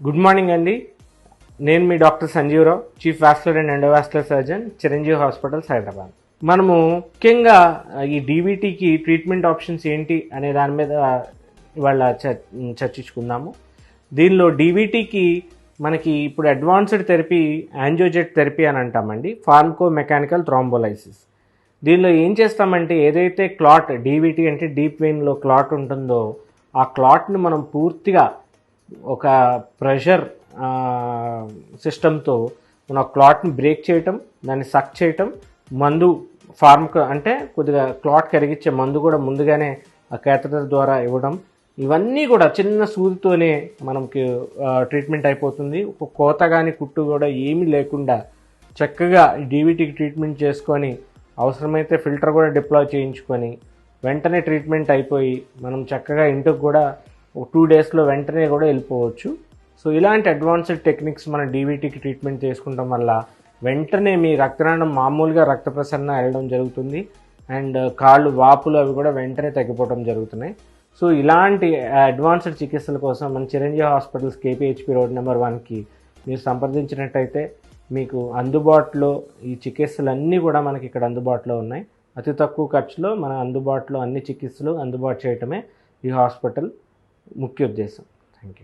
Good morning అండి. నేను మీ doctor Sanjeev Rao, chief vascular and endovascular surgeon, Chiranjeevi hospitals, Hyderabad. మనము ముఖ్యంగా ఈ డీవీటీకి ట్రీట్మెంట్ ఆప్షన్స్ ఏంటి అనే దాని మీద ఇవాళ చర్చించుకుందాము. దీనిలో డీవీటీకి మనకి ఇప్పుడు అడ్వాన్స్డ్ థెరపీ యాంజియోజెట్ థెరపీ అని అంటామండి, ఫార్మకో మెకానికల్ థ్రాంబోలైసిస్. దీనిలో ఏం చేస్తామంటే ఏదైతే క్లాట్, డీవీటీ అంటే డీప్ వెయిన్లో క్లాట్ ఉంటుందో ఆ క్లాట్ని మనం పూర్తిగా ఒక ప్రెషర్ సిస్టంతో మన క్లాట్ని బ్రేక్ చేయటం, దాన్ని సక్ చేయటం, మందు ఫార్మకో అంటే కొద్దిగా క్లాట్ కరిగించే మందు కూడా ముందుగానే ఆ క్యాథెటర్ ద్వారా ఇవ్వడం, ఇవన్నీ కూడా చిన్న సూదితోనే మనకి ట్రీట్మెంట్ అయిపోతుంది. ఒక కోత కానీ కుట్టు కూడా ఏమీ లేకుండా చక్కగా డీవీటీకి ట్రీట్మెంట్ చేసుకొని అవసరమైతే ఫిల్టర్ కూడా డిప్లాయ్ చేయించుకొని వెంటనే ట్రీట్మెంట్ అయిపోయి మనం చక్కగా ఇంటికి కూడా 2 డేస్లో వెంటనే కూడా వెళ్ళిపోవచ్చు. సో ఇలాంటి అడ్వాన్స్డ్ టెక్నిక్స్ మన డీవీటీకి ట్రీట్మెంట్ చేసుకుంటాం వల్ల వెంటనే మీ రక్తనాళం మామూలుగా రక్త ప్రసరణ వెళ్ళడం జరుగుతుంది అండ్ కాళ్ళు వాపులు అవి కూడా వెంటనే తగ్గిపోవడం జరుగుతున్నాయి. సో ఇలాంటి అడ్వాన్స్డ్ చికిత్సల కోసం మన చిరంజీవి హాస్పిటల్స్ కేపీహెచ్పి రోడ్ నెంబర్ 1కి మీరు సంప్రదించినట్టయితే మీకు అందుబాటులో ఈ చికిత్సలన్నీ కూడా మనకి ఇక్కడ అందుబాటులో ఉన్నాయి. అతి తక్కువ ఖర్చులో మన అందుబాటులో అన్ని చికిత్సలు అందుబాటు చేయటమే ఈ హాస్పిటల్ ముఖ్య ఉద్దేశం. Thank you.